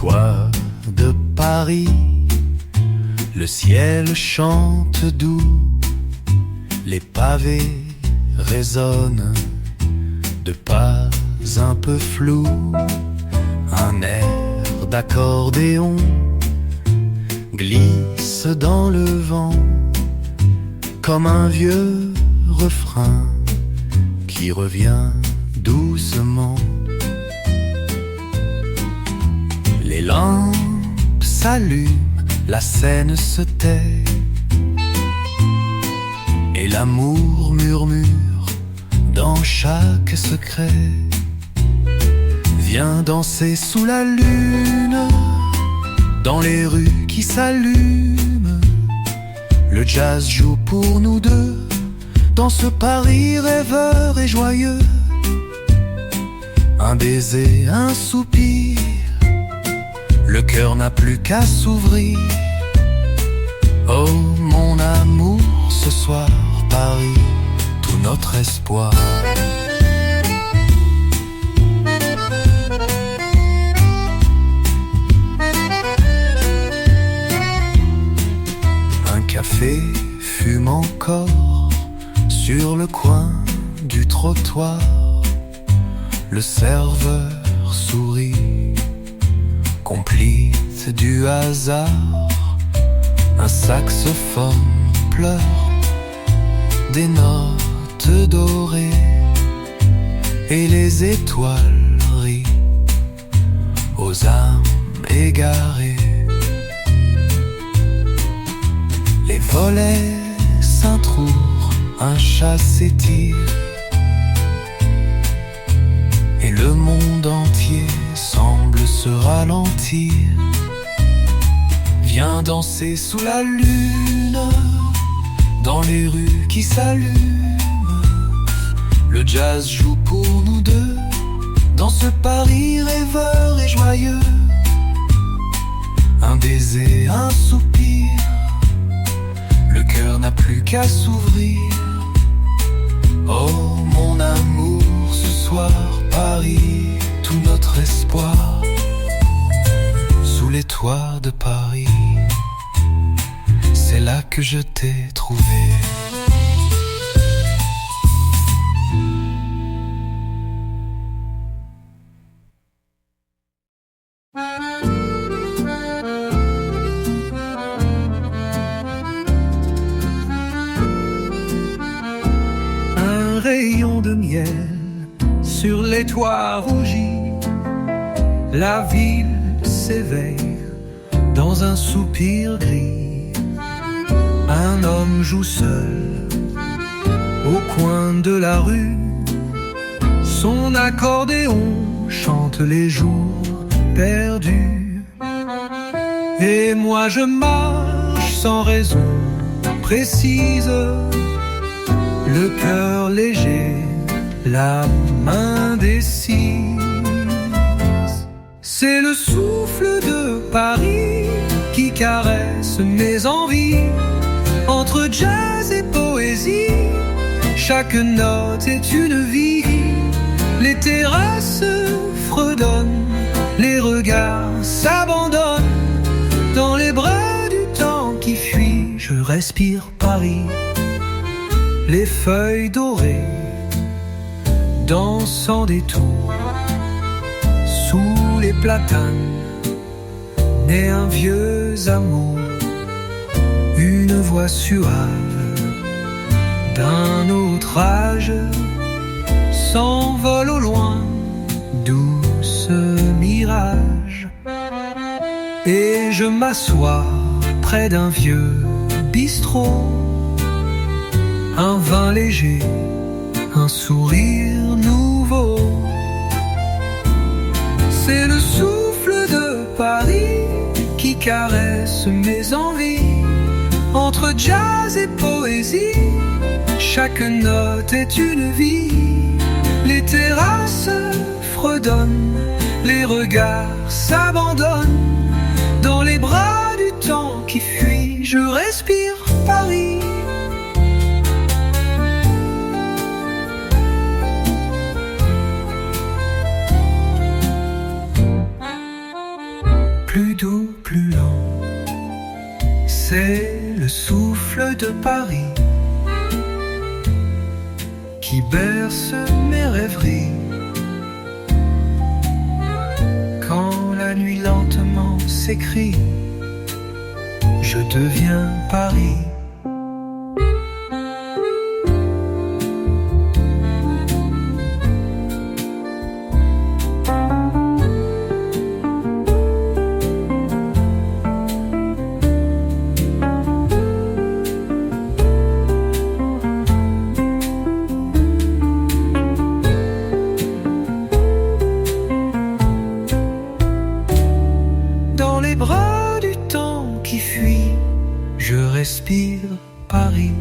toits de Paris, le ciel chante doux, les pavés résonnent de pas un peu flous, un air d'accordéon glisse dans le vent comme un vieux refrain qui revient doucement. Les lampes s'allument, la scène se tait et l'amour murmure dans chaque secret. Viens danser sous la lune, dans les rues qui s'allument. Le jazz joue pour nous deux, dans ce Paris rêveur et joyeux. Un baiser, un soupir, le cœur n'a plus qu'à s'ouvrir. Oh mon amour, ce soir Paris, tout notre espoir. Un café fume encore sur le coin du trottoir. Le serveur sourit, complice du hasard. Un saxophone pleure des notes dorées et les étoiles rient aux âmes égarées. Les volets s'entrouvent, un chat s'étire et le monde entier semble se ralentir. Viens danser sous la lune, dans les rues qui s'allument. Le jazz joue pour nous deux, dans ce Paris rêveur et joyeux. Un baiser, un soupir, le cœur n'a plus qu'à s'ouvrir. Oh mon amour, ce soir Paris, tout notre espoir. Sous les toits de Paris, c'est là que je t'ai trouvé. Un rayon de miel sur les toits rougis, la ville s'éveille dans un soupir gris. Un homme joue seul au coin de la rue, son accordéon chante les jours perdus. Et moi je marche sans raison précise, le cœur léger, la main décise. C'est le souffle de Paris qui caresse mes envies. Entre jazz et poésie, chaque note est une vie. Les terrasses fredonnent, les regards s'abandonnent. Dans les bras du temps qui fuit, je respire Paris. Les feuilles dorées dansent sans détour. Sous les platanes naît un vieux amour. Une voix suave d'un autre âge s'envole au loin, douce mirage. Et je m'assois près d'un vieux bistrot, un vin léger, un sourire nouveau. C'est le souffle de Paris qui caresse mes envies. Entre jazz et poésie, chaque note est une vie. Les terrasses fredonnent, les regards s'abandonnent. Dans les bras du temps qui fuit, je respire Paris. plus doux, plus lent. C'est le souffle de Paris qui berce mes rêveries. Quand la nuit lentement s'écrie, je deviens Paris. Dans les bras du temps qui fuit, je respire Paris.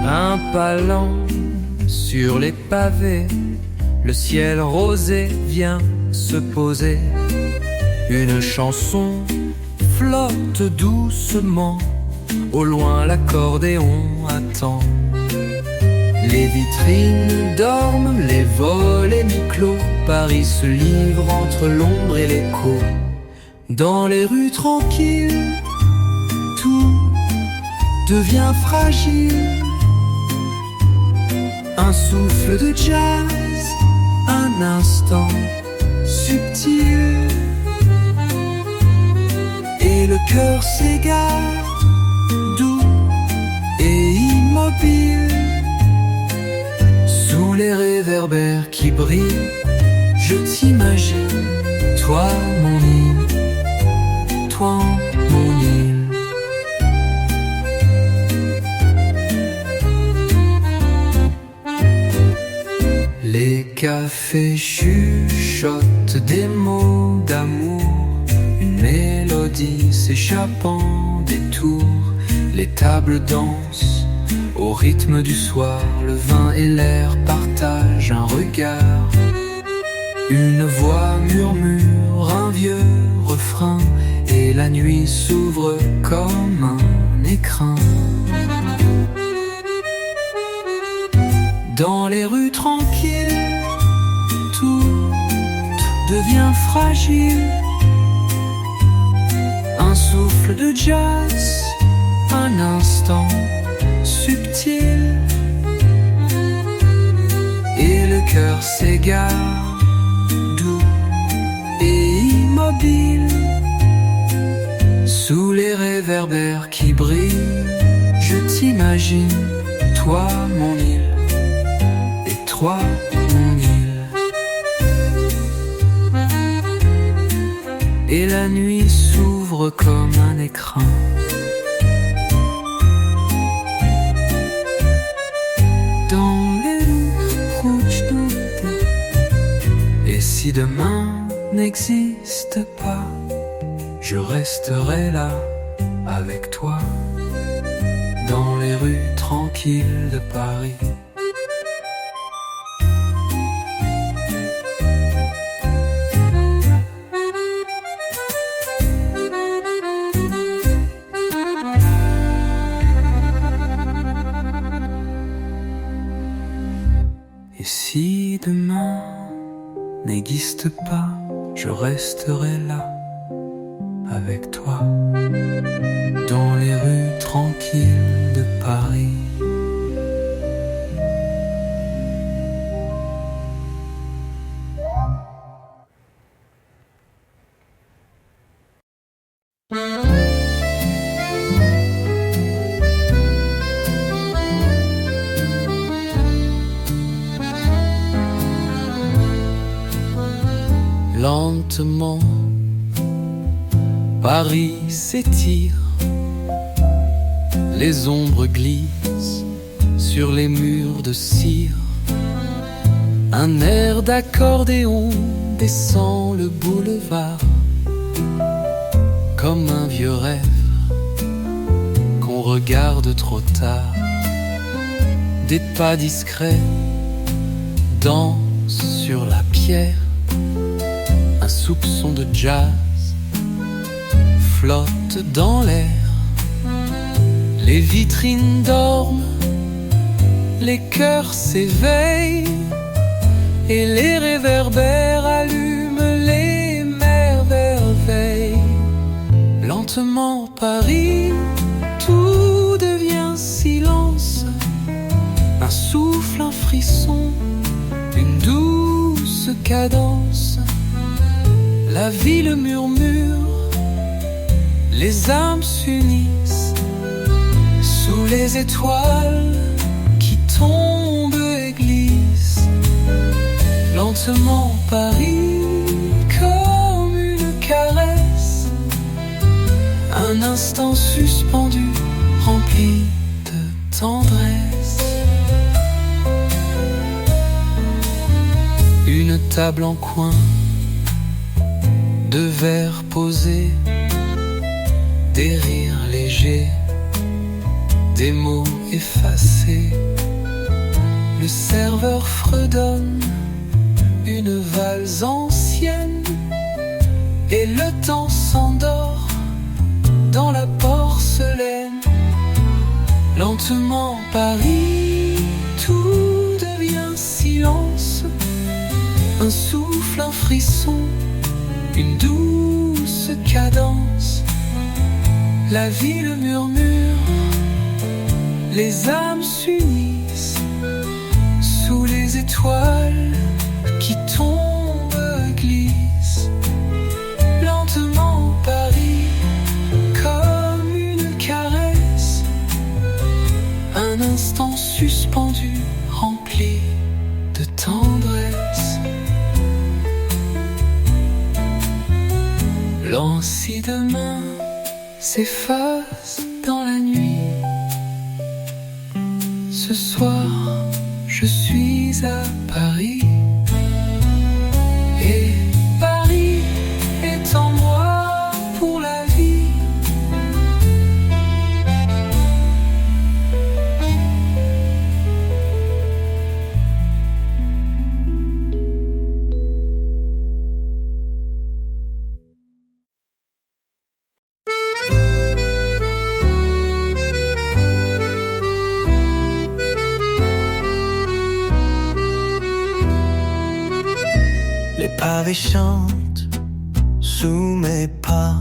Un pas lent sur les pavés, le ciel rosé vient se poser. Une chanson flotte doucement, au loin l'accordéon attend. Les vitrines dorment, les volets mi-clos, Paris se livre entre l'ombre et l'écho. Dans les rues tranquilles, tout devient fragile. Un souffle de jazz, un instant subtil, et le cœur s'égare, doux et immobile. Sous les réverbères qui brillent, je t'imagine, toi mon île, toi mon île. Les cafés chuchotent des mots d'amour, une mélodie s'échappant des tours. Les tables dansent au rythme du soir, le vin et l'air partagent un regard. Une voix murmure un vieux refrain, et la nuit s'ouvre comme un écrin. Dans les rues tranquilles, tout devient fragile. Un souffle de jazz, un instant subtil, et le cœur s'égare, doux et immobile. Sous les réverbères qui brillent, je t'imagine, toi mon île, toi, mon île. Et la nuit s'ouvre comme un écrin. Dans les rouges notés. Et si demain n'existe pas, je resterai là avec toi, dans les rues tranquilles de Paris. Et si demain n'existe pas, je resterai là avec toi, dans les rues tranquilles de Paris. Lentement, Paris s'étire, les ombres glissent sur les murs de cire. Un air d'accordéon descend le boulevard, comme un vieux rêve qu'on regarde trop tard. Des pas discrets dansent sur la pierre. Un soupçon de jazz flotte dans l'air. Les vitrines dorment, les cœurs s'éveillent, et les réverbères allument les merveilles. Lentement Paris, tout devient silence. Un souffle, un frisson, une douce cadence. La ville murmure, les âmes s'unissent sous les étoiles qui tombent et glissent. Lentement Paris, comme une caresse, un instant suspendu, rempli de tendresse. Une table en coin, deux verres posés, des rires légers, des mots effacés. Le serveur fredonne une valse ancienne, et le temps s'endort dans la porcelaine. Lentement Paris, tout devient silence. Un souffle, un frisson, une douce cadence. La ville murmure, les âmes s'unissent sous les étoiles qui tombent et glissent. Lentement Paris, comme une caresse, un instant suspendu, rempli de tendresse. L'ansi demain s'efface dans la nuit. Ce soir, je suis à Paris, et Paris est en moi pour la vie. Les pavés chantent sous mes pas.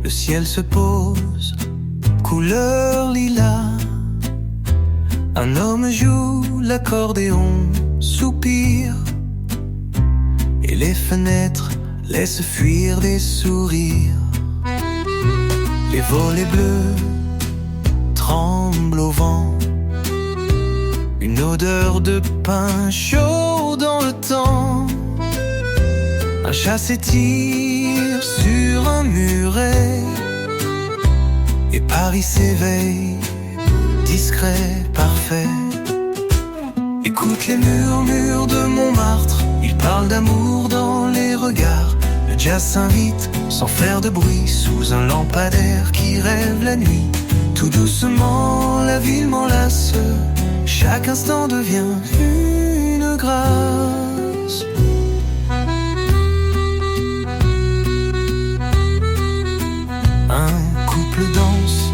Le ciel se pose, couleur lilas. Un homme joue l'accordéon, soupire, et les fenêtres laissent fuir des sourires. Les volets bleus tremblent au vent. Une odeur de pain chaud dans le temps. Un chat s'étire sur un muret, et Paris s'éveille, discret, parfait. Écoute les murmures de Montmartre, ils parlent d'amour dans les regards. Le jazz s'invite sans faire de bruit sous un lampadaire qui rêve la nuit. Tout doucement la ville m'enlace, chaque instant devient une grâce. Un couple danse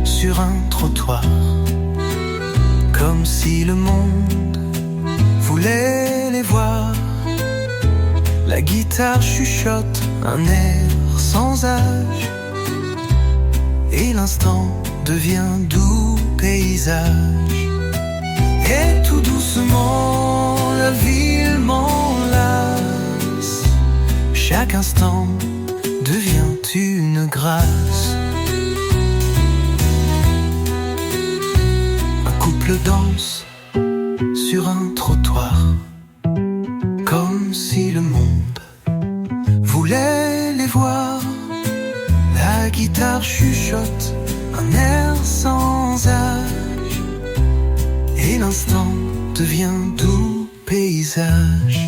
sur un trottoir, comme si le monde voulait les voir. La guitare chuchote un air sans âge, et l'instant devient doux paysage. Et tout doucement la ville m'enlace, chaque instant devient une grâce. Un couple danse sur un trottoir, comme si le monde voulait les voir. La guitare chuchote un air sans âge, et l'instant devient doux paysage.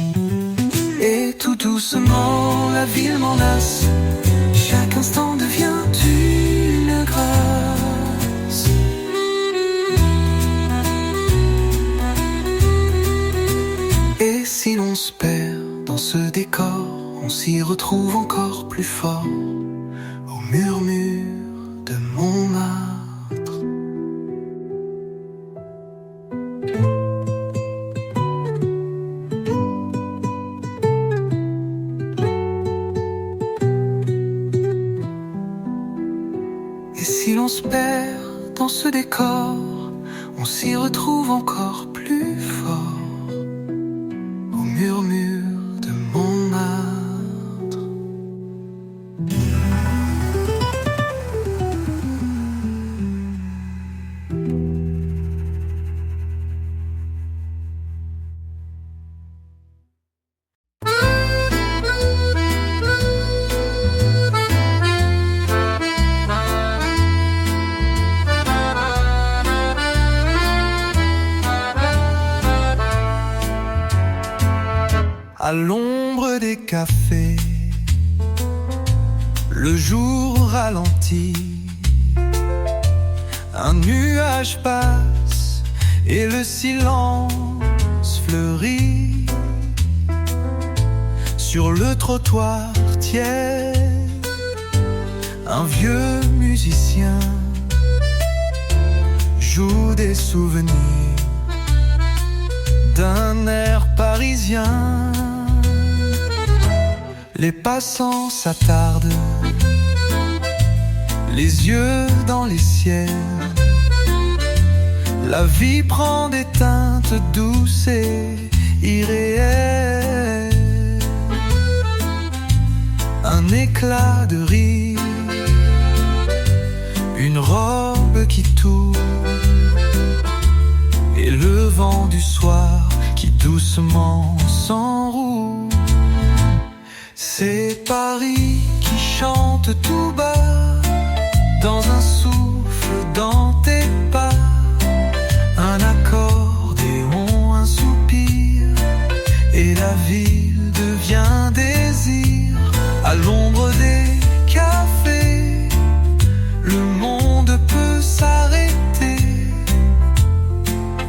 Et tout doucement la ville m'enlace, chaque instant devient une grâce. s'y retrouve encore plus fort au murmure de Montmartre. Et si l'on se perd dans ce décor, on s'y retrouve encore plus fort au murmure de Montmartre. À l'ombre des cafés, le jour ralentit, un nuage passe et le silence fleurit. Sur le trottoir tiède, un vieux musicien joue des souvenirs d'un air parisien. Les passants s'attardent, les yeux dans les ciels. La vie prend des teintes douces et irréelles. Un éclat de rire, une robe qui tourne, et le vent du soir qui doucement s'enroule. C'est Paris qui chante tout bas, dans un souffle, dans tes pas. Un accordéon, un soupir, et la ville devient désir. À l'ombre des cafés, le monde peut s'arrêter.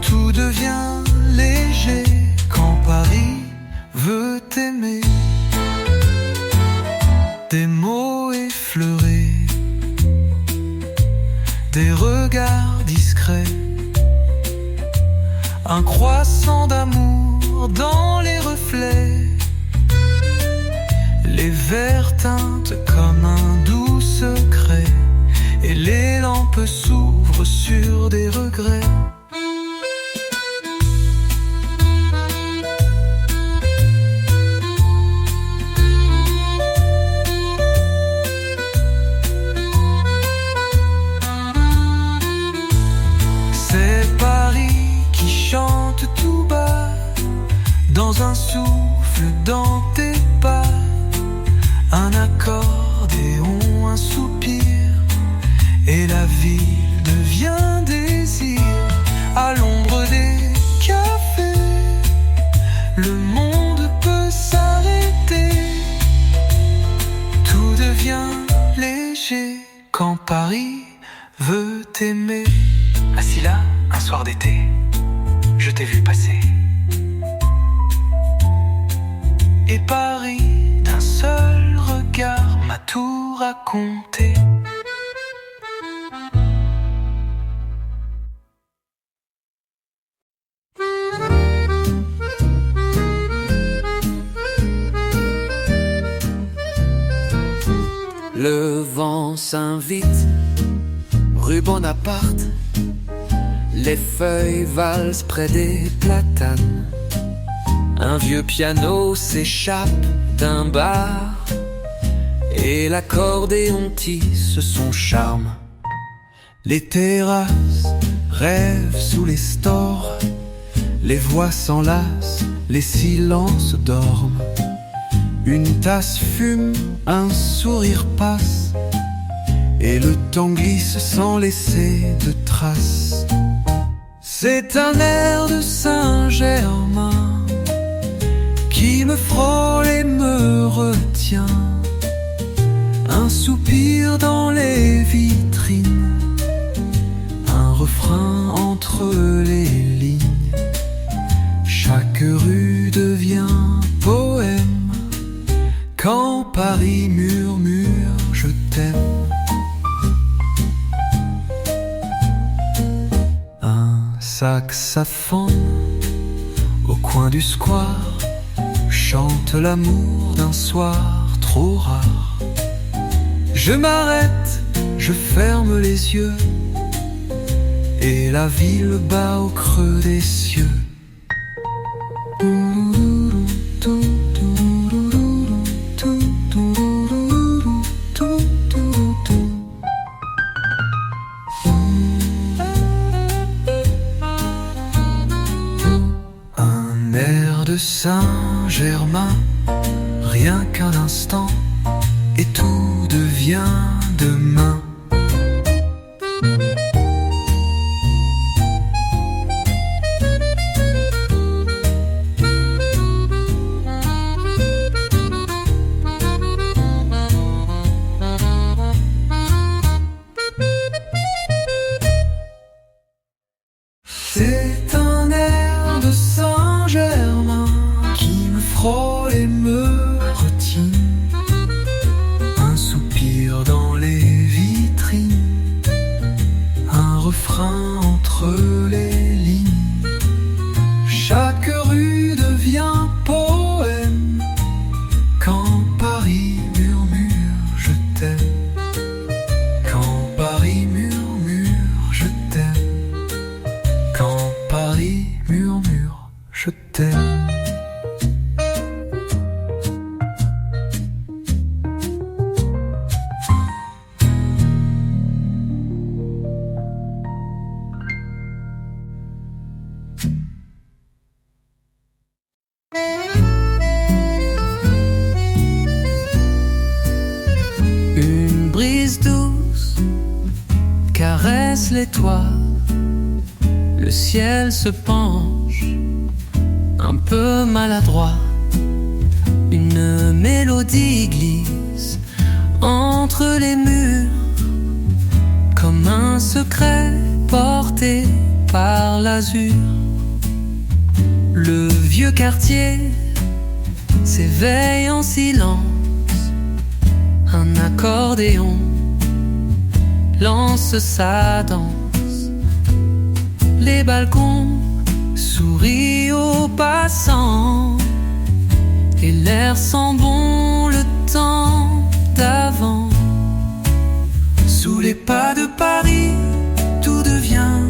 Tout devient léger quand Paris veut t'aimer. Des mots effleurés, des regards discrets, un croissant d'amour dans les reflets. Les verres teintent comme un doux secret, et les lampes s'ouvrent sur des regrets. Chante tout bas, dans un souffle, dans tes pas. Un accordéon, un soupir, et la ville devient désir. À l'ombre des cafés, le monde peut s'arrêter. Tout devient léger quand Paris veut t'aimer. Assis là, un soir d'été, je t'ai vu passer, et Paris d'un seul regard m'a tout raconté. Le vent s'invite, rue Bonaparte. Les feuilles valsent près des platanes. Un vieux piano s'échappe d'un bar, et l'accordéon tisse son charme. Les terrasses rêvent sous les stores, les voix s'enlacent, les silences dorment. Une tasse fume, un sourire passe, et le temps glisse sans laisser de traces. C'est un air de Saint-Germain qui me frôle et me retient. Un soupir dans les vitrines, un refrain entre les lignes. Chaque rue devient poème quand saxophone au coin du square chante l'amour d'un soir trop rare. Je m'arrête, je ferme les yeux et la ville bat au creux des cieux. Un air de Saint-Germain, rien qu'un instant, et tout devient demain. C'est un air de Saint-Germain qui me frôle et me retient. Un soupir dans les vitrines, un refrain entre les lignes. Chaque rue devient poème quand Paris murmure je t'aime. Quand Paris murmure je t'aime. Quand Paris murmure je t'aime. Une brise douce caresse les toits. Le ciel se penche, un peu maladroit. Une mélodie glisse entre les murs, comme un secret porté par l'azur. Le vieux quartier s'éveille en silence. Un accordéon lance sa danse. Les balcons sourient aux passants et l'air sent bon le temps d'avant. Sous les pas de Paris, tout devient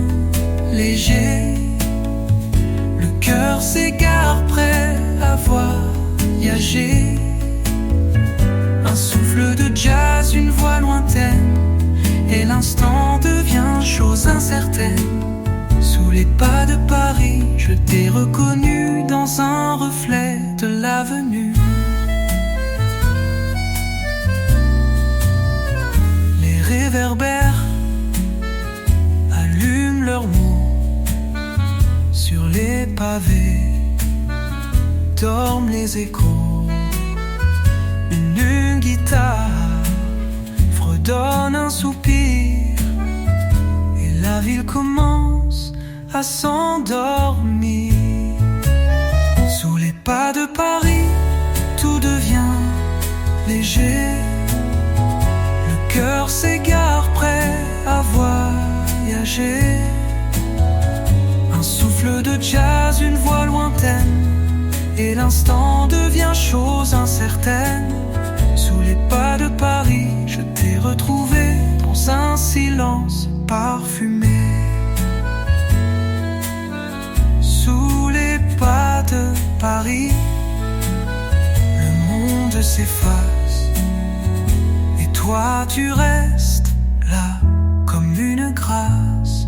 léger. Le cœur s'égare prêt à voyager. Un souffle de jazz, une voix lointaine, et l'instant devient chose incertaine. Sous les pas de Paris, je t'ai reconnu dans un reflet de l'avenue. Les réverbères allument leurs mots. Sur les pavés dorment les échos. Une guitare fredonne un soupir et la ville commence à s'endormir. Sous les pas de Paris, tout devient léger. Le cœur s'égare prêt à voyager. Un souffle de jazz, une voix lointaine, et l'instant devient chose incertaine. Sous les pas de Paris, je t'ai retrouvé dans un silence parfumé. Sous les pas de Paris, le monde s'efface, et toi tu restes là comme une grâce.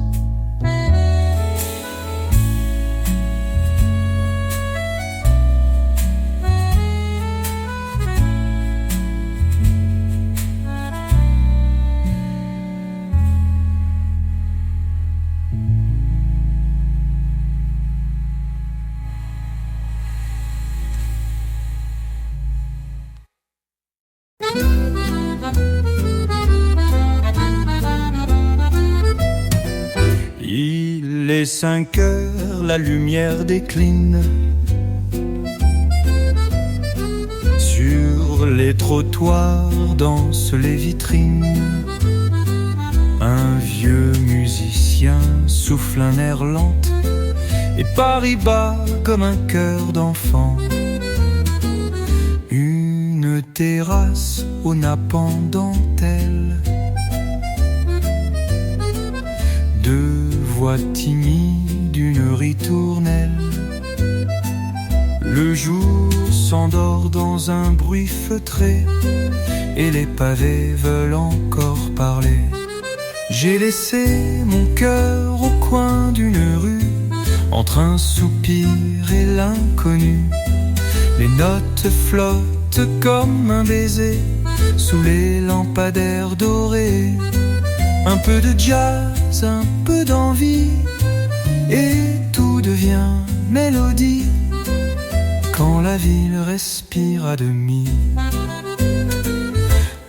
Il est 5 heures, la lumière décline. Sur les trottoirs dansent les vitrines. Un vieux musicien souffle un air lent, et Paris bat comme un cœur d'enfant. Une terrasse aux nappes en dentelle, deux voix timides d'une ritournelle. Le jour s'endort dans un bruit feutré, et les pavés veulent encore parler. J'ai laissé mon cœur au coin d'une rue, entre un soupir et l'inconnu. Les notes flottent comme un baiser sous les lampadaires dorés. Un peu de jazz, un peu d'envie, et tout devient mélodie quand la ville respire à demi.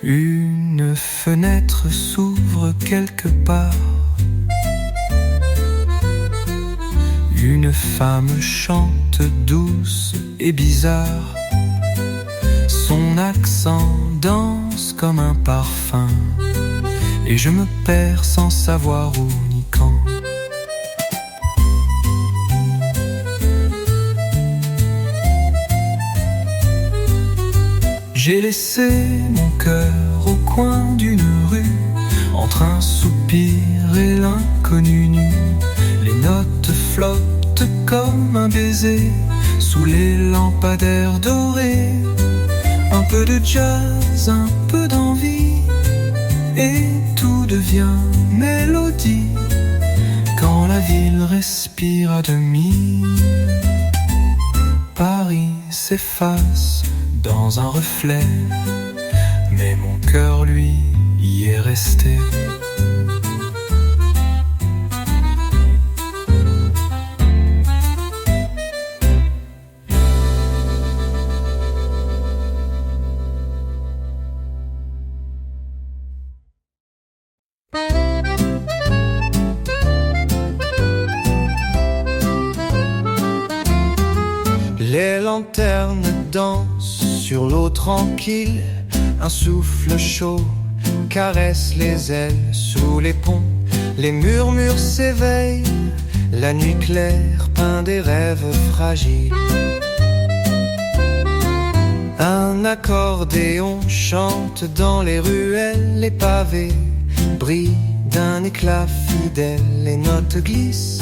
Une fenêtre s'ouvre quelque part, une femme chante douce et bizarre. Son accent danse comme un parfum, et je me perds sans savoir où ni quand. J'ai laissé mon cœur au coin d'une rue, entre un soupir et l'inconnu nu. Les notes flottent comme un baiser sous les lampadaires dorés. Un peu de jazz, un peu d'envie, et tout devient mélodie quand la ville respire à demi. Paris s'efface dans un reflet, mais mon cœur, lui, y est resté. Les lanternes dansent sur l'eau tranquille, un souffle chaud caresse les ailes sous les ponts. Les murmures s'éveillent, la nuit claire peint des rêves fragiles. Un accordéon chante dans les ruelles, les pavés brillent d'un éclat fidèle. Les notes glissent,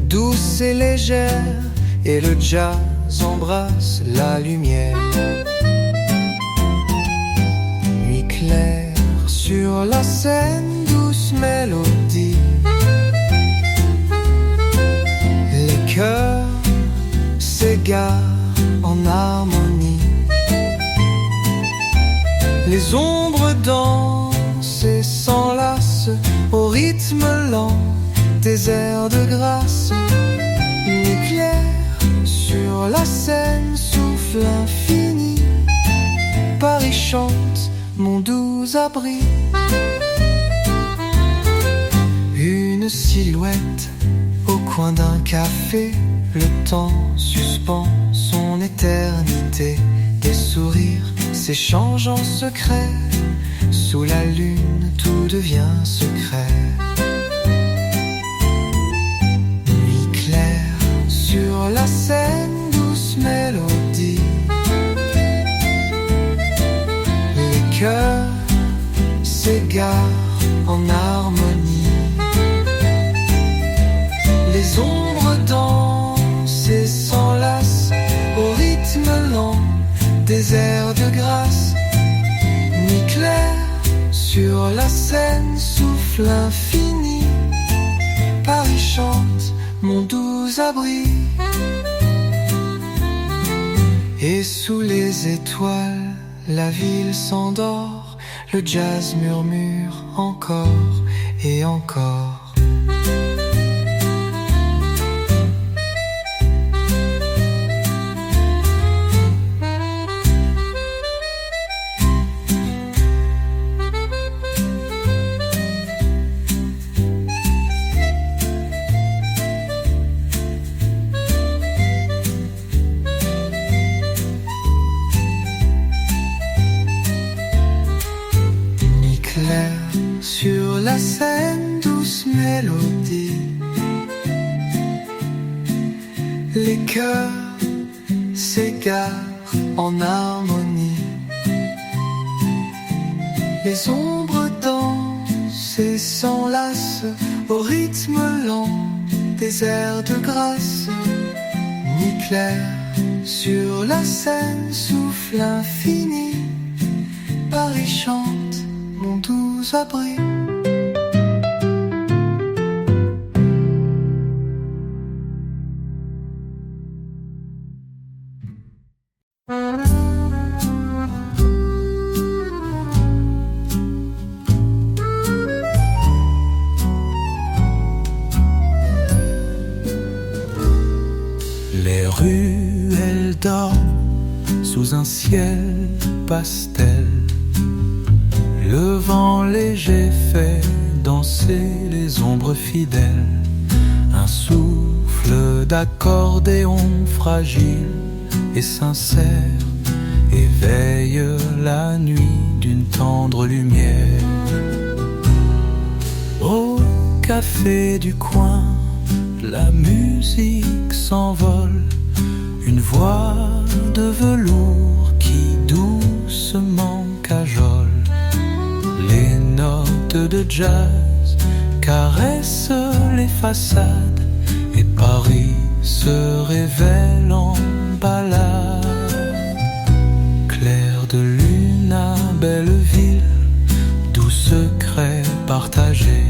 douces et légères, et le jazz embrasse la lumière. Nuit claire sur la scène, douce mélodie. Les cœurs s'égarent en harmonie. Les ombres dansent et s'enlacent au rythme lent des airs de grâce. Nuit claire sur la scène, souffle infini. Paris chante, mon doux abri. Une silhouette au coin d'un café, le temps suspend son éternité. Des sourires s'échangent en secret, sous la lune tout devient secret. Nuit claire sur la scène, douce mélodie. Les cœurs s'égarent en harmonie. Les ombres dansent et s'enlacent au rythme lent des airs de grâce. Nuit claire sur la scène, souffle infini. Paris chante, mon doux abri. Et sous les étoiles, la ville s'endort. Le jazz murmure encore et encore. Sur la scène, douce cœur s'égare en harmonie. Les ombres dansent et s'enlacent au rythme lent des airs de grâce. Nuit claire sur la scène, souffle infini. Paris chante mon doux abri. Les ruelles dorment sous un ciel pastel. Le vent léger fait danser les ombres fidèles. Un souffle d'accordéon fragile et sincère éveille la nuit d'une tendre lumière. Au café du coin, la musique s'envole. Une voix de velours qui doucement cajole. Les notes de jazz caressent les façades et Paris se révèle en balade. Clair de lune à Belleville, doux secret partagé.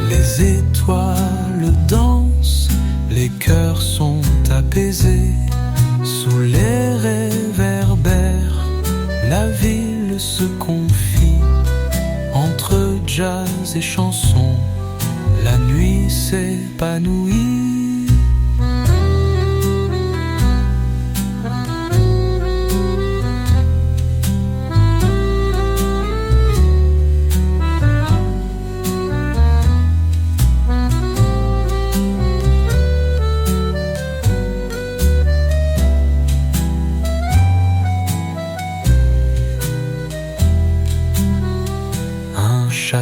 Les étoiles dansent, les cœurs sont apaisés. Sous les réverbères, la ville se confie. Entre jazz et chansons, la nuit s'épanouit.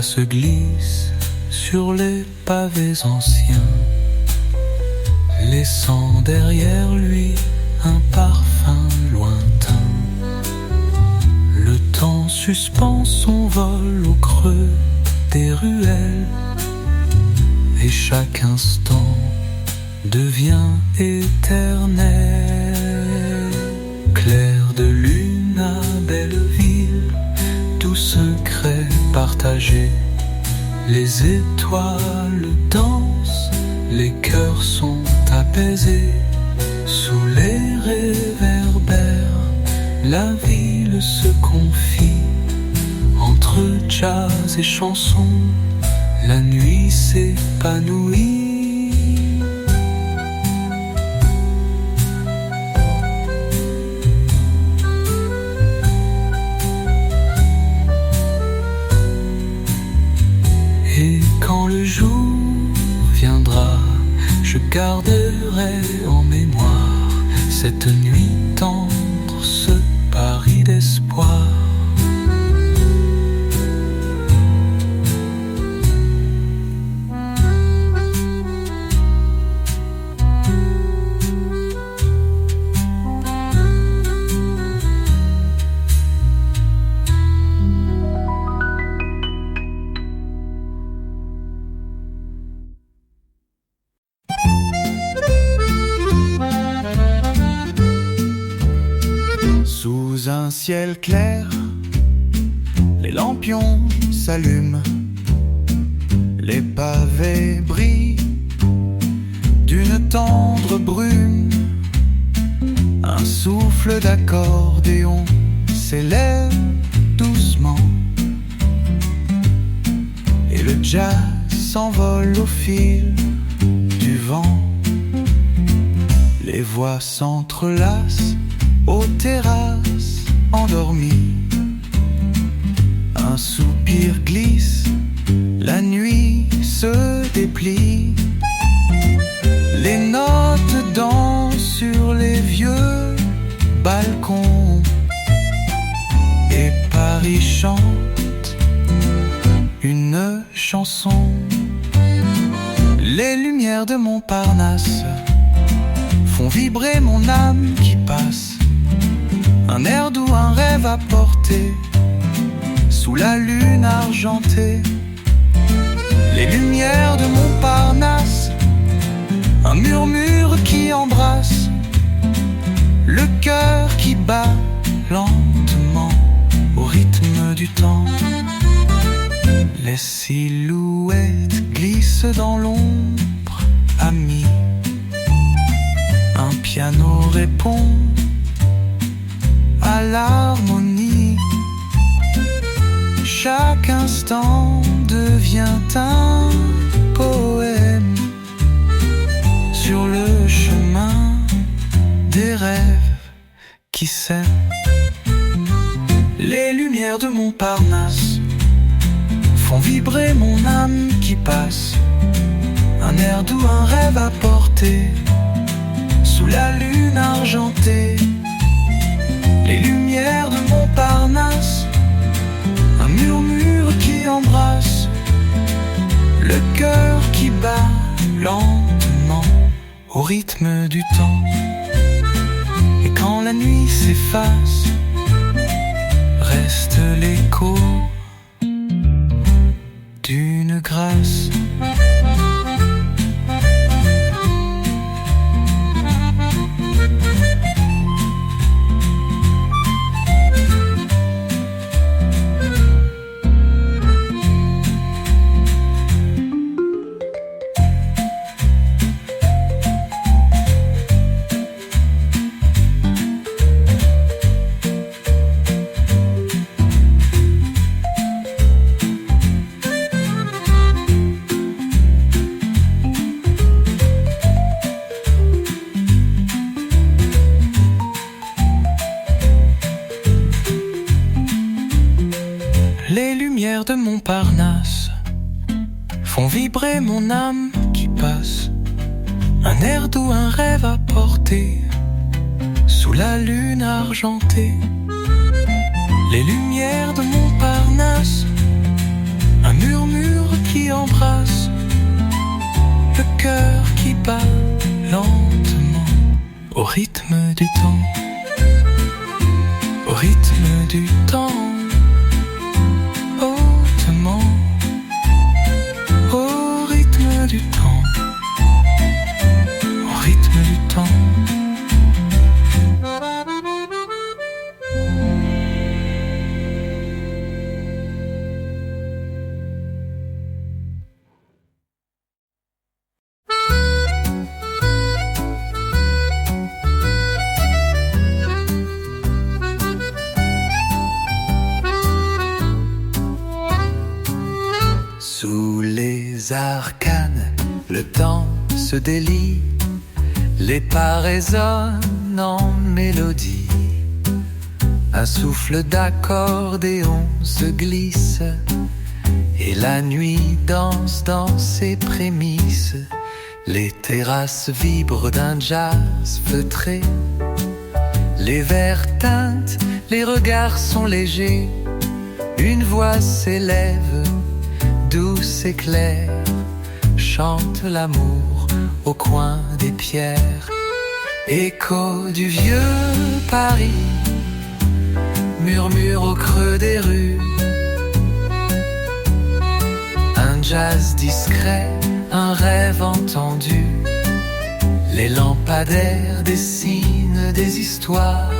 Se glisse sur les pavés anciens, laissant derrière lui un parfum lointain. Le temps suspend son vol au creux des ruelles, et chaque instant devient éternel. Clair de lune à Belleville, tout secret partagé. Les étoiles dansent, les cœurs sont apaisés. Sous les réverbères, la ville se confie. Entre jazz et chansons, la nuit s'épanouit. Et quand le jour viendra, je garderai en mémoire cette nuit tendre, ce Paris d'espoir. Sous un ciel clair, les lampions s'allument, les pavés brillent d'une tendre brume. Un souffle d'accordéon s'élève doucement, et le jazz s'envole au fil du vent. Les voix s'entrelacent aux terrasses endormies. Un soupir glisse, la nuit se déplie. Les notes dansent sur les vieux balcons, et Paris chante une chanson. Les lumières de Montparnasse font vibrer mon âme qui passe. Un air doux, un rêve à porter, sous la lune argentée. Les lumières de Montparnasse, un murmure qui embrasse, le cœur qui bat lentement au rythme du temps. Les silhouettes glissent dans l'ombre amie. Un piano répond à l'harmonie. Chaque instant devient un poème sur le chemin des rêves qui s'aiment. Les lumières de Montparnasse font vibrer mon âme qui passe. Un air doux, un rêve à porter, sous la lune argentée. Les lumières de Montparnasse, un murmure qui embrasse, le cœur qui bat lentement au rythme du temps. Et quand la nuit s'efface, reste l'écho d'une grâce. Les lumières de Montparnasse font vibrer mon âme qui passe. Un air doux, un rêve à porter, sous la lune argentée. Les lumières de Montparnasse, un murmure qui embrasse, le cœur qui bat lentement au rythme du temps. Au rythme du temps. Au rythme du temps, au rythme du temps. Sous les arcanes, le temps se délie, les pas résonnent en mélodie. Un souffle d'accordéon se glisse, et la nuit danse dans ses prémices. Les terrasses vibrent d'un jazz feutré, les verres teintent, les regards sont légers. Une voix s'élève, douce et claire, chante l'amour au coin des pierres. Écho du vieux Paris, murmure au creux des rues. Un jazz discret, un rêve entendu. Les lampadaires dessinent des histoires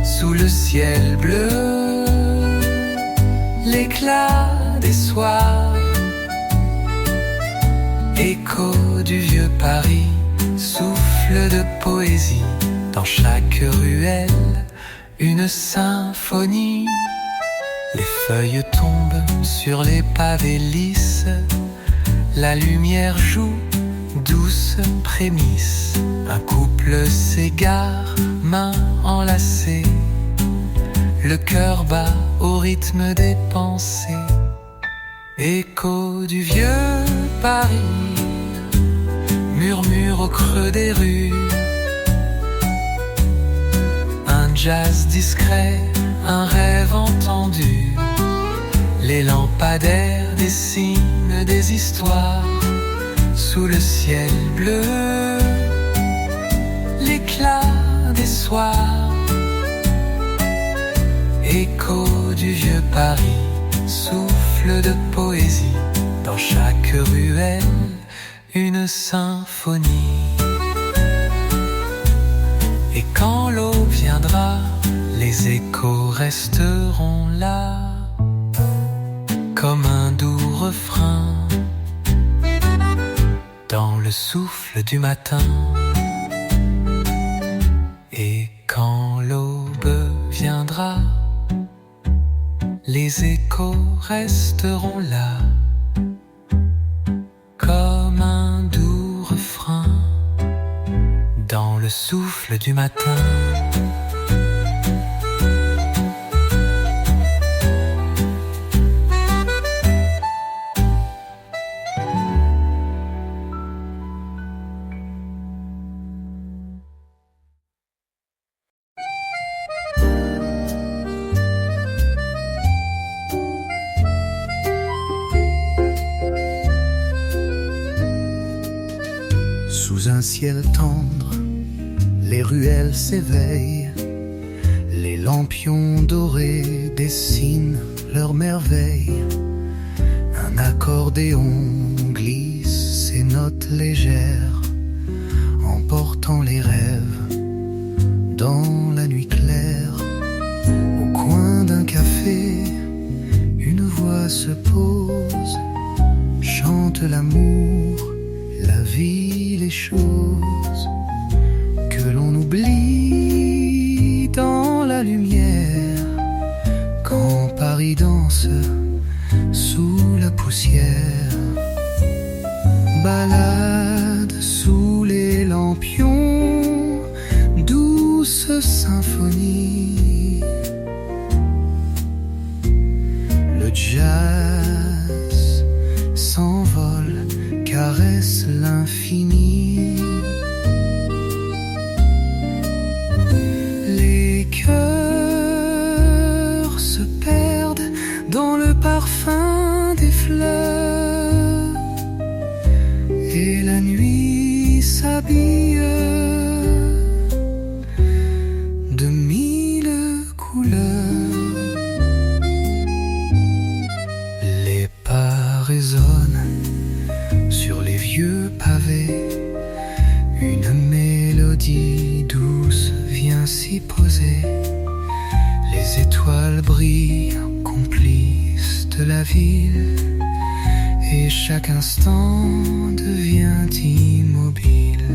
sous le ciel bleu. L'éclat des soirs, écho du vieux Paris, souffle de poésie dans chaque ruelle, une symphonie. Les feuilles tombent sur les pavés lisses, la lumière joue, douce prémisse. Un couple s'égare, mains enlacées, le cœur bat au rythme des pensées. Écho du vieux Paris, murmure au creux des rues. Un jazz discret, un rêve entendu. Les lampadaires dessinent des histoires sous le ciel bleu. l'éclat des soirs. Écho du vieux Paris, souffle de poésie, dans chaque ruelle, une symphonie. Et quand l'aube viendra, les échos resteront là, comme un doux refrain, dans le souffle du matin. Et quand l'aube viendra, les échos resteront là, comme un doux refrain, dans le souffle du matin. Sous un ciel tendre, les ruelles s'éveillent, les lampions dorés dessinent leurs merveilles. Un accordéon glisse ses notes légères, emportant les rêves dans la nuit claire. Au coin d'un café, une voix se pose, chante l'amour, la vie, les choses que l'on oublie dans la lumière, quand Paris danse sous la poussière. Balade sous les lampions, douce symphonie. Le jazz s'envole, caresse l'infini. Les cœurs se perdent dans le parfum des fleurs, et la nuit s'habille de mille couleurs. Les pas résonnent sur les vieux pavés, une mélodie douce vient s'y poser. Les étoiles brillent, complices de la ville, et chaque instant devient immobile.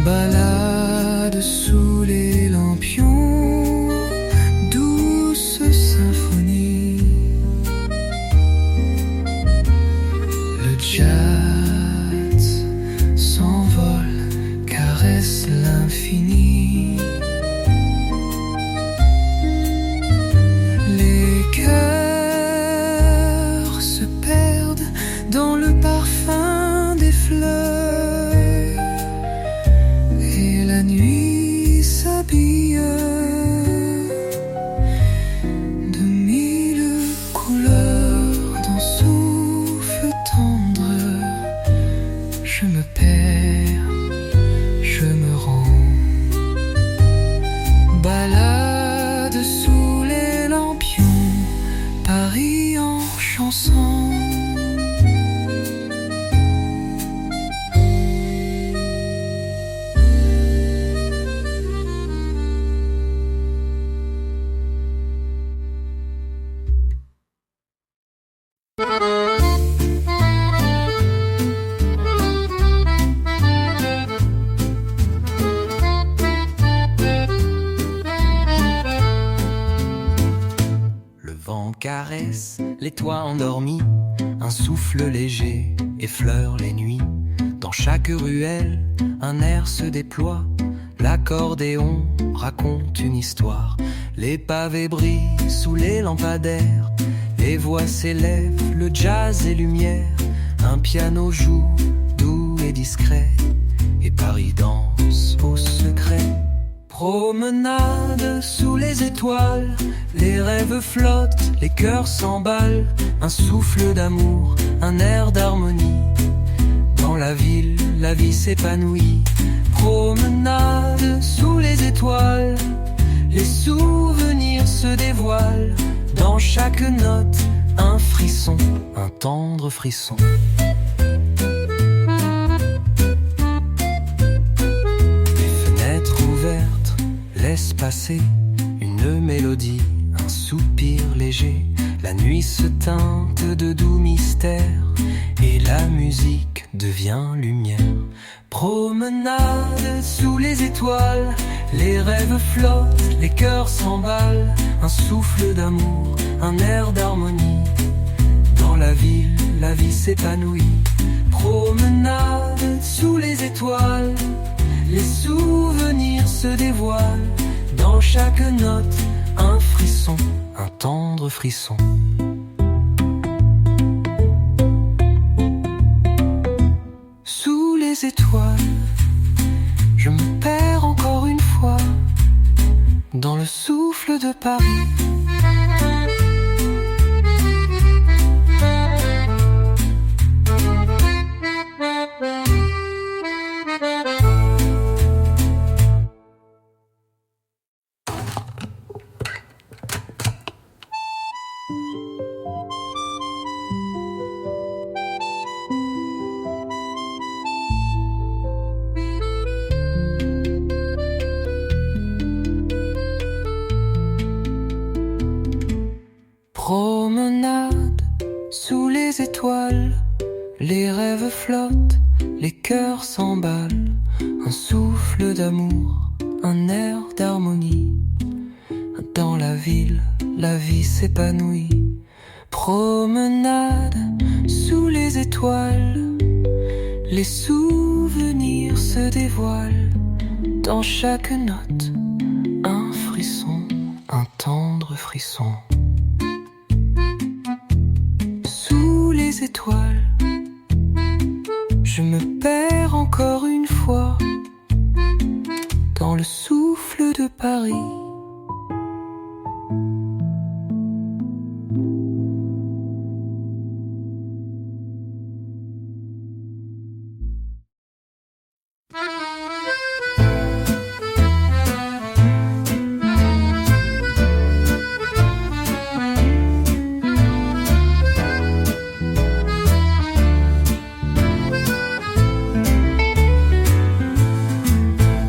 Balade sous les lampions, douce symphonie. Le jazz s'envole, caresse l'infini. Les cœurs se perdent dans le parfum des fleurs, et la nuit s'habille de mille couleurs. Dans souffle tendre, je me perds, je me rends. Balade sous les lampions, Paris en chanson. Le vent caresse les toits endormis, un souffle léger effleure les nuits. Dans chaque ruelle, un air se déploie, l'accordéon raconte une histoire. Les pavés brillent sous les lampadaires, les voix s'élèvent, le jazz et lumière. Un piano joue, doux et discret, et Paris danse au secret. Promenade sous les étoiles, les rêves flottent, les cœurs s'emballent. Un souffle d'amour, un air d'harmonie. Dans la ville, la vie s'épanouit. Promenade sous les étoiles, les souvenirs se dévoilent. Dans chaque note, un frisson, un tendre frisson. Les fenêtres ouvertes laissent passer une mélodie, un soupir léger. La nuit se teinte de doux mystères et la musique devient lumière. Promenade sous les étoiles, les rêves flottent, les cœurs s'emballent. Un souffle d'amour, un air d'harmonie. Dans la ville, la vie s'épanouit. Promenade sous les étoiles, les souvenirs se dévoilent. Dans chaque note, un frisson, un tendre frisson. Sous les étoiles, je me perds encore une fois dans le souffle de Paris. Promenade sous les étoiles, les rêves flottent, les cœurs s'emballent. Un souffle d'amour, un air d'harmonie. Dans la ville, la vie s'épanouit. Promenade sous les étoiles, les souvenirs se dévoilent. Dans chaque note, un frisson, un tendre frisson. Les étoiles, je me perds encore une fois dans le souffle de Paris.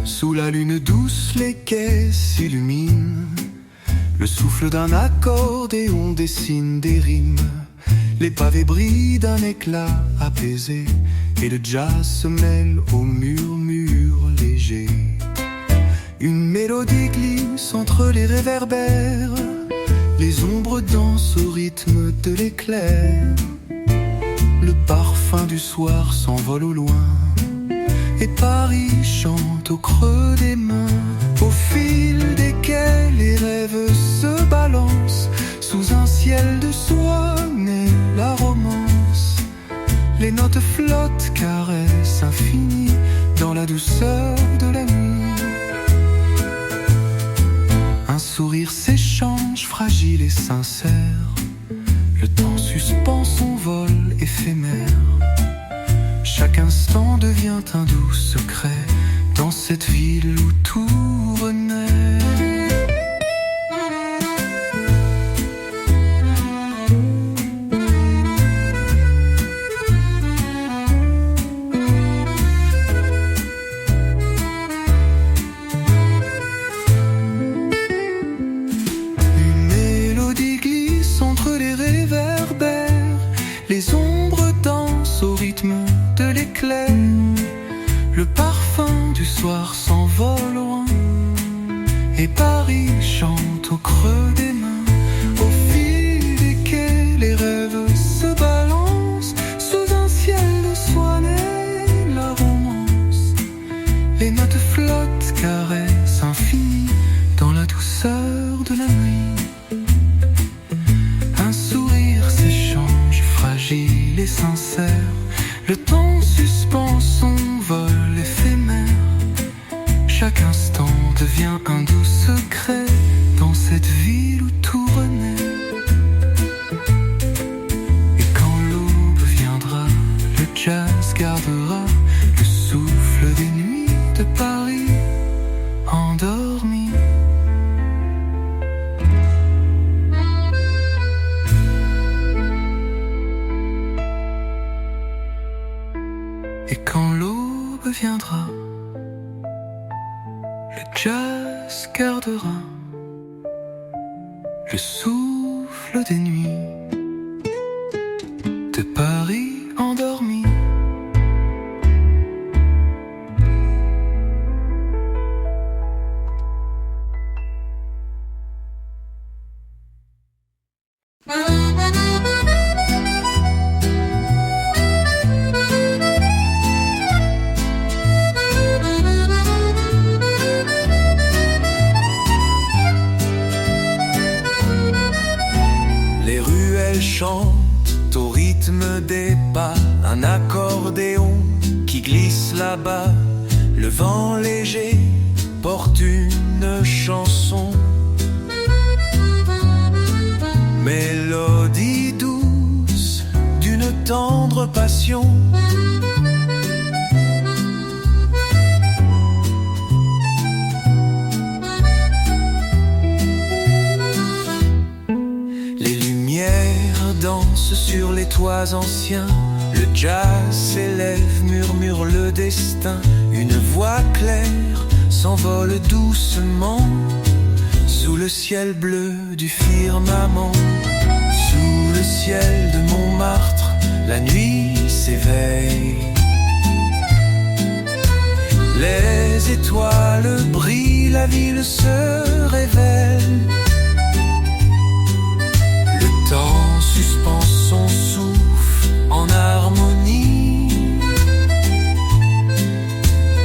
Sous la lune douce, les quais s'illuminent. Le souffle d'un accordéon dessine des rimes. Les pavés brillent d'un éclat apaisé et le jazz se mêle au murmure léger. Une mélodie glisse entre les réverbères. Les ombres dansent au rythme de l'éclair. Le parfum du soir s'envole au loin et Paris chante au creux des mains. Au fil des quais, les rêves se balancent. Sous un ciel de soie naît la romance. Les notes flottent, caresses infinies dans la douceur de la nuit. Un sourire s'échange, fragile et sincère. Le temps suspend son vol éphémère. Chaque instant devient un doux secret dans cette ville où tout renaît. Une mélodie glisse entre les réverbères. Les ombres dansent au rythme de l'éclair. Le parfum du soir s'envole loin et Paris chante au creux des mains. Au fil des quais, les rêves se balancent. Sous un ciel de soie naît la romance. Les notes flottent, caresses infinies dans la douceur de la nuit. Un sourire s'échange, fragile et sincère. Le temps suspend son vol éphémère. Chaque instant devient un doux secret dans cette ville où tout renaît. Et quand l'aube viendra, le jazz gardera le souffle des nuits de Paris. Et quand l'aube viendra, le jazz gardera le souffle des nuits de Paris endormi. Les ruelles chantent au rythme des pas, un accordéon qui glisse là-bas. Le vent léger porte une chanson, mélodie douce d'une tendre passion. Les lumières dansent sur les toits anciens, le jazz s'élève, murmure le destin. Une voix claire s'envole doucement sous le ciel bleu du firmament. Sous le ciel de Montmartre, la nuit s'éveille. Les étoiles brillent, la ville se révèle. Le temps suspend son souffle en harmonie.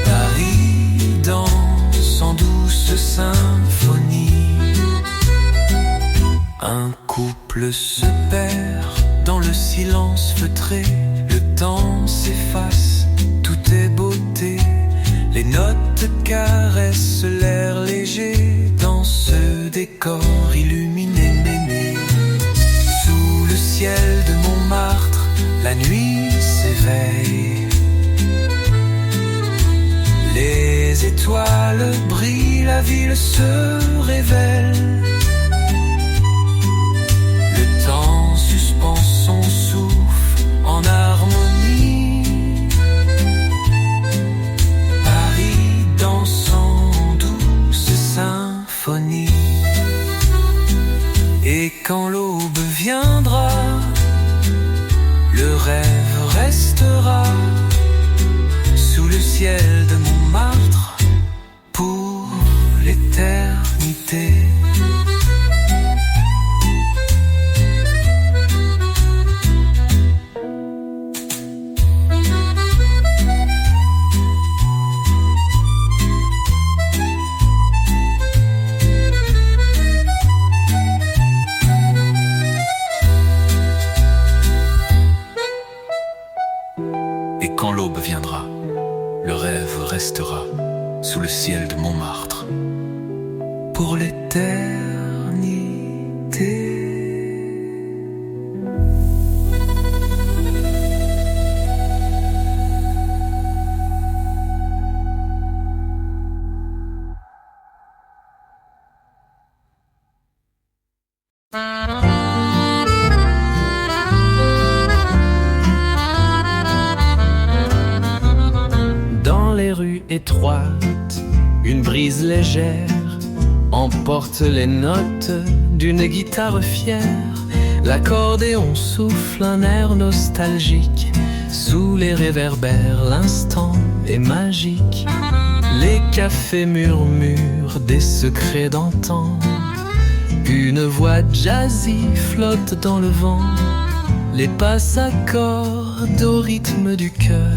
Paris danse en douce symphonie. Un couple se perd dans le silence feutré. Le temps s'efface, tout est beauté. Les notes caressent l'air léger dans ce décor illuminé. Sous le ciel de Montmartre, la nuit s'éveille. Les étoiles brillent, la ville se révèle. Le temps suspend son souffle en harmonie. Paris danse en douce symphonie. Et quand l'aube viendra, le rêve restera sous le ciel de Montmartre pour l'éternité. Et quand l'aube viendra, le rêve restera sous le ciel de Montmartre pour l'éternité. Dans les rues étroites, une brise légère emporte les notes d'une guitare fière. L'accordéon souffle un air nostalgique. Sous les réverbères, l'instant est magique. Les cafés murmurent des secrets d'antan. Une voix jazzy flotte dans le vent. Les pas s'accordent au rythme du cœur.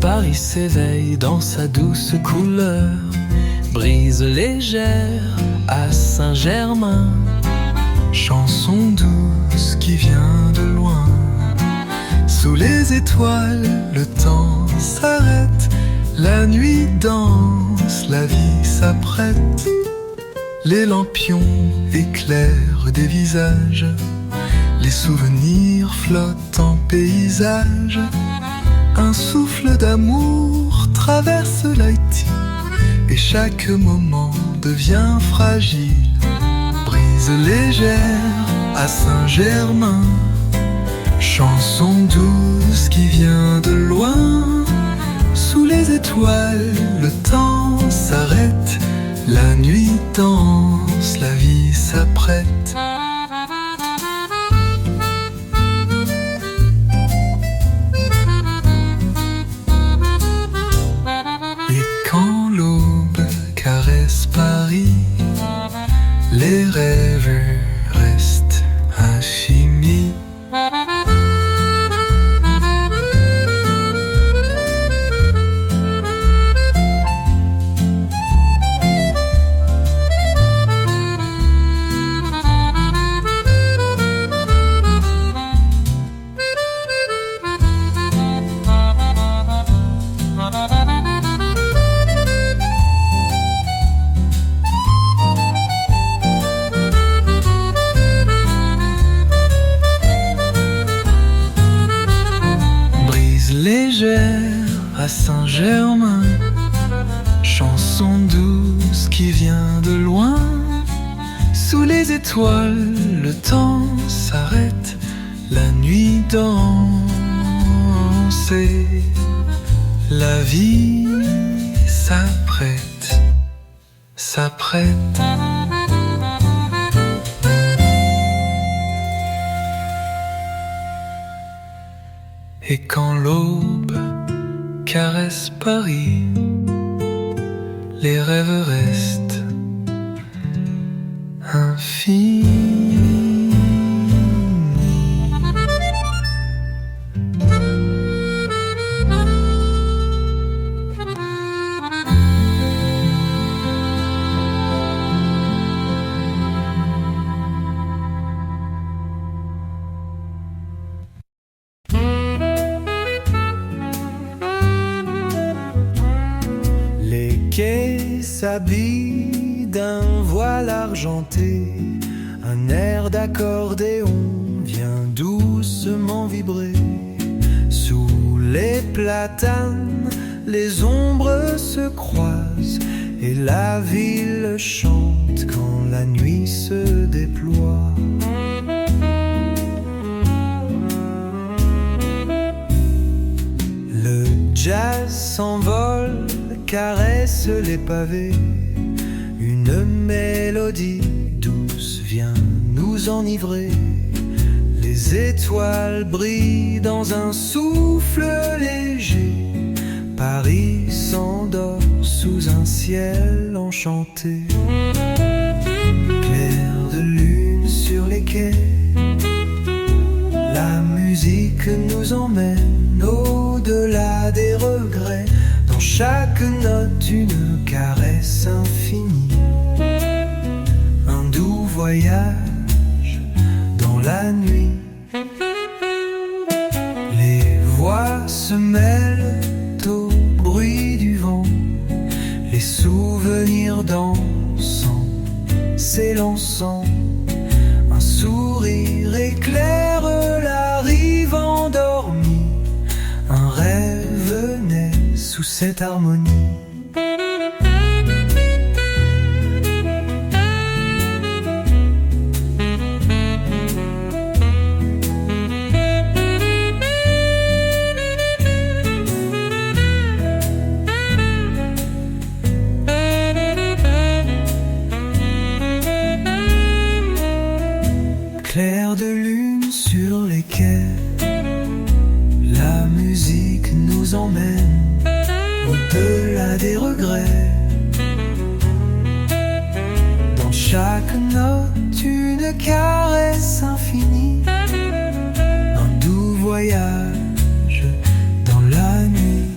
Paris s'éveille dans sa douce couleur. Brise légère à Saint-Germain. Chanson douce qui vient de loin. Sous les étoiles, le temps s'arrête. La nuit danse, la vie s'apprête. Les lampions éclairent des visages. Les souvenirs flottent en paysage. Un souffle d'amour traverse l'Haïti. Et chaque moment devient fragile. Brise légère à Saint-Germain. Chanson douce qui vient de loin. les rêves restent à chimie. À Saint-Germain, chanson douce qui vient de loin. Sous les étoiles, le temps s'arrête, la nuit danse et la vie s'apprête, s'apprête. Et quand l'aube caresse Paris, les rêves restent infinis. S'habille d'un voile argenté, un air d'accordéon vient doucement vibrer. Sous les platanes, les ombres se croisent et la ville chante quand la nuit se déploie. Le jazz s'envole, caresse les pavés, une mélodie douce vient nous enivrer. Les étoiles brillent dans un souffle léger, Paris s'endort sous un ciel enchanté. Clair de lune sur les quais, la musique nous emmène au-delà des regrets. Dans chaque note une caresse infinie, un doux voyage dans la nuit. Les voix se mêlent au bruit du vent, les souvenirs dansant, s'élançant. Un sourire éclaire la rive endormie, un rêve naît sous cette harmonie. Clair de lune sur les quais, la musique nous emmène au-delà des regrets. Dans chaque note une caresse infinie, un doux voyage dans la nuit.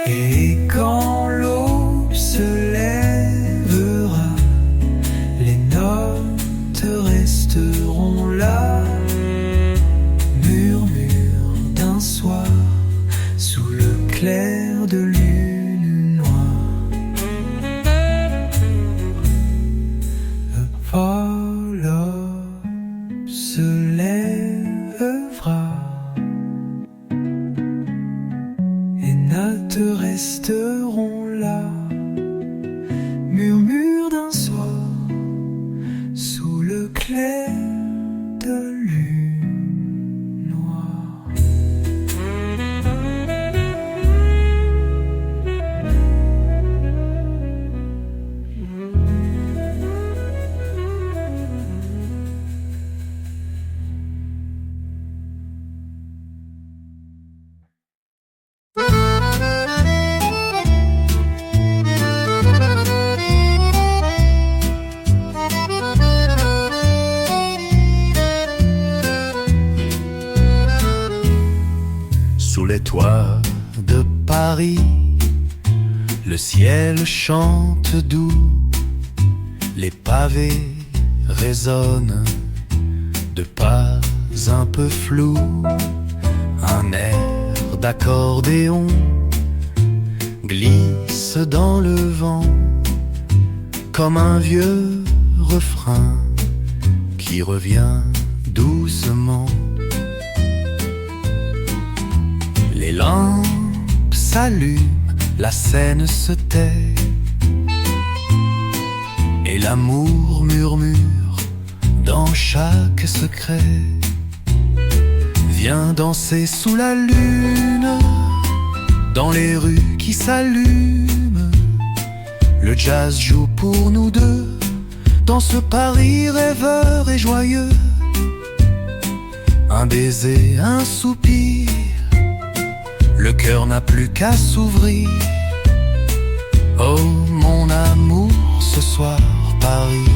Et quand l'aube se lèvera, les notes resteront là, murmure d'un soir sous le clair de lune noire. Apollo se lèvera et notes resteront là, murmure d'un soir sous le clair de lune noire. Sous les toits de Paris, le ciel chante doux, les pavés résonnent de pas un peu flous. Un air d'accordéon glisse dans le vent comme un vieux refrain qui revient doucement. Les lampes s'allument, la scène se tait et l'amour murmure dans chaque secret. Viens danser sous la lune, dans les rues qui s'allument. Le jazz joue pour nous deux, dans ce Paris rêveur et joyeux. Un baiser, un soupir, le cœur n'a plus qu'à s'ouvrir. Oh mon amour, ce soir Paris,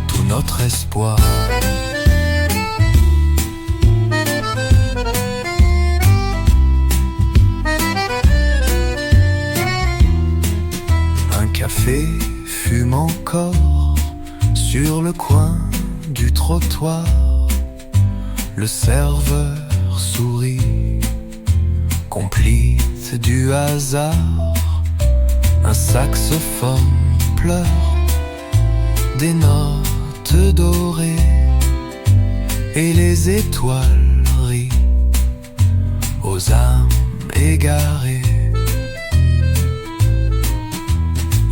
tout notre espoir. Un café fume encore sur le coin du trottoir. Le serveur sourit, complice du hasard. Un saxophone pleure des notes dorées et les étoiles rient aux âmes égarées.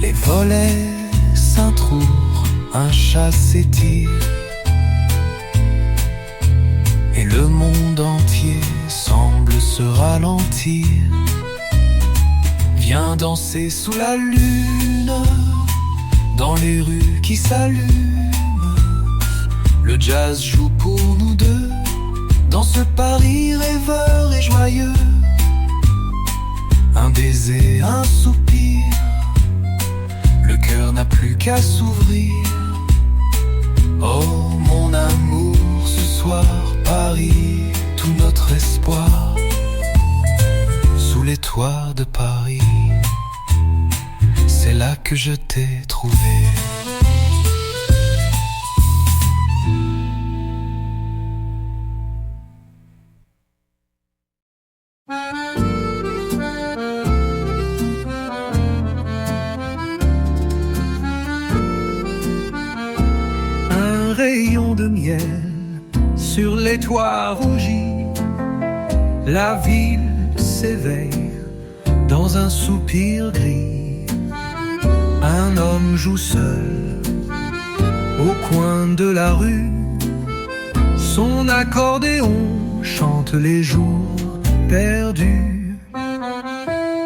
Les volets s'entrouvent, un chat s'étire et le monde entier semble se ralentir. Viens danser sous la lune, dans les rues qui s'allument. Le jazz joue pour nous deux, dans ce Paris rêveur et joyeux. Un baiser, un soupir, le cœur n'a plus qu'à s'ouvrir. Oh mon amour, ce soir Paris, tout notre espoir. Sous les toits de Paris, c'est là que je t'ai trouvé. Un rayon de miel sur les toits rougis, la ville s'éveille dans un soupir gris. Un homme joue seul au coin de la rue, son accordéon chante les jours perdus.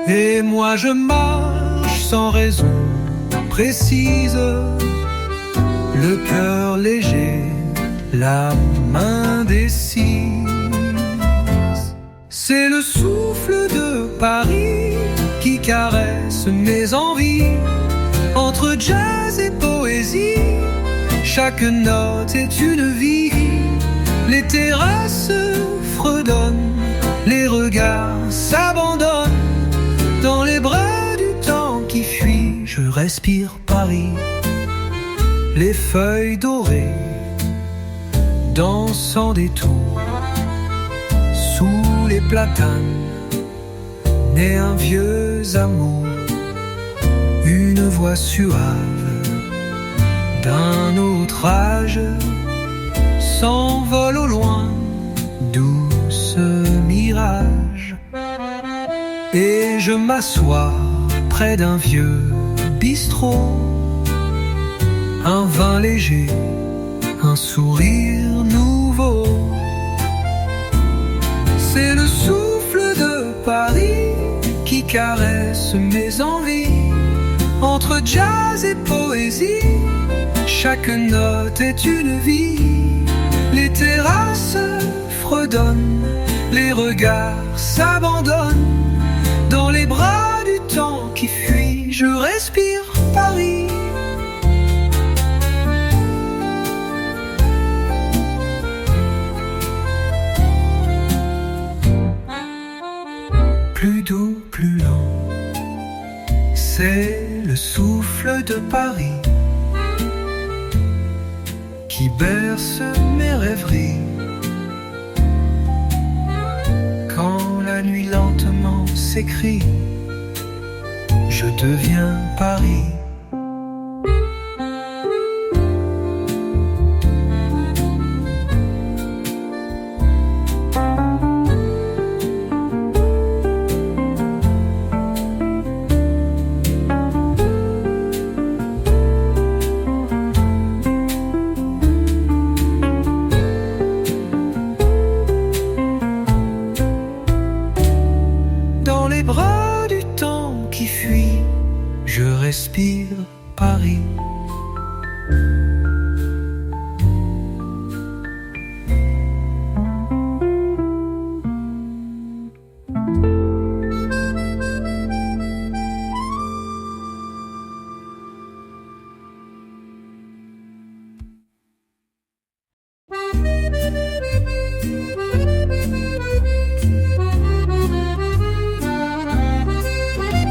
Et moi je marche sans raison précise, le cœur léger, la main décise. C'est le souffle de Paris qui caresse mes envies. Entre jazz et poésie, chaque note est une vie. Les terrasses fredonnent, les regards s'abandonnent. Dans les bras du temps qui fuit, je respire Paris. Les feuilles dorées dansent sans détour. Sous les platanes naît un vieux amour. Une voix suave d'un autre âge s'envole au loin, douce mirage. Et je m'assois près d'un vieux bistrot. Un vin léger, un sourire nouveau. C'est le souffle de Paris qui caresse mes envies. Entre jazz et poésie, chaque note est une vie. Les terrasses fredonnent, les regards s'abandonnent. Dans les bras du temps qui fuit, je respire Paris. plus doux, plus lent. C'est le souffle de Paris qui berce mes rêveries. Quand la nuit lentement s'écrie, je deviens Paris. Dans les bras du temps qui fuit, je respire Paris.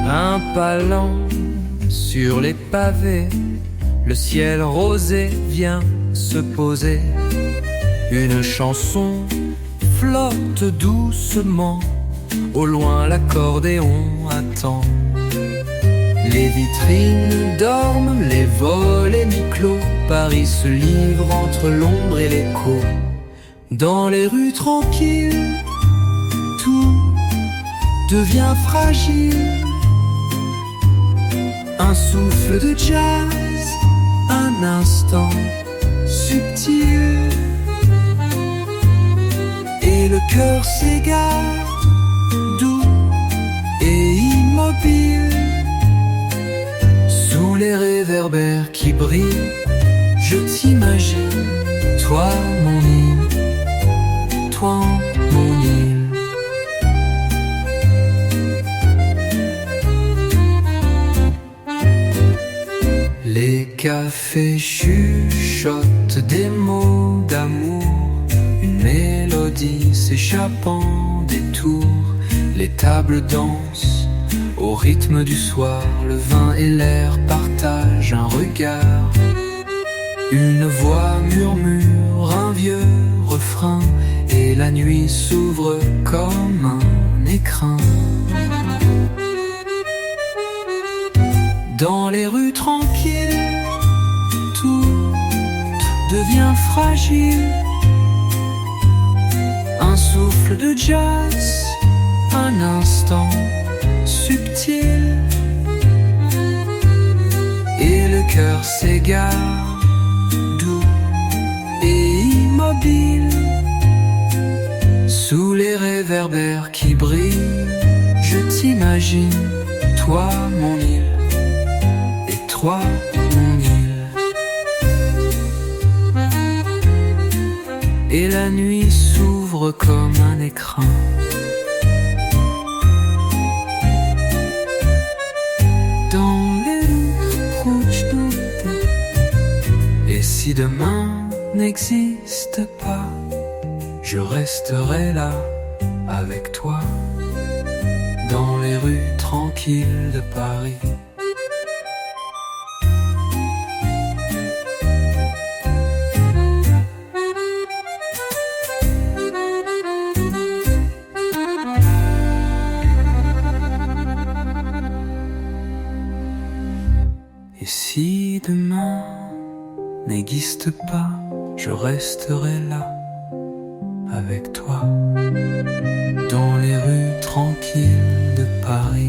Un pas lent sur les pavés, le ciel rosé vient se poser. Une chanson flotte doucement, au loin l'accordéon attend. Les vitrines dorment, les volets mi-clos, Paris se livre entre l'ombre et l'écho. Dans les rues tranquilles, tout devient fragile. Un souffle de jazz, un instant subtil, et le cœur s'égare, doux et immobile. Sous les réverbères qui brillent, je t'imagine, toi mon île, toi mon île. Les cafés chuchotent des mots d'amour, une mélodie s'échappant des tours. Les tables dansent au rythme du soir, le vin et l'air partagent un regard. Une voix murmure un vieux refrain, et la nuit s'ouvre comme un écrin. Dans les rues tranquilles, tout devient fragile. Un souffle de jazz, un instant subtil, et le cœur s'égare, doux et immobile. Sous les réverbères qui brillent, je t'imagine, toi mon île, toi, mon île. Et la nuit s'ouvre comme un écrin. Dans les rouges d'outé. Et si demain n'existe pas, je resterai là avec toi, dans les rues tranquilles de Paris. Et si demain n'existe pas, je resterai là avec toi, dans les rues tranquilles de Paris.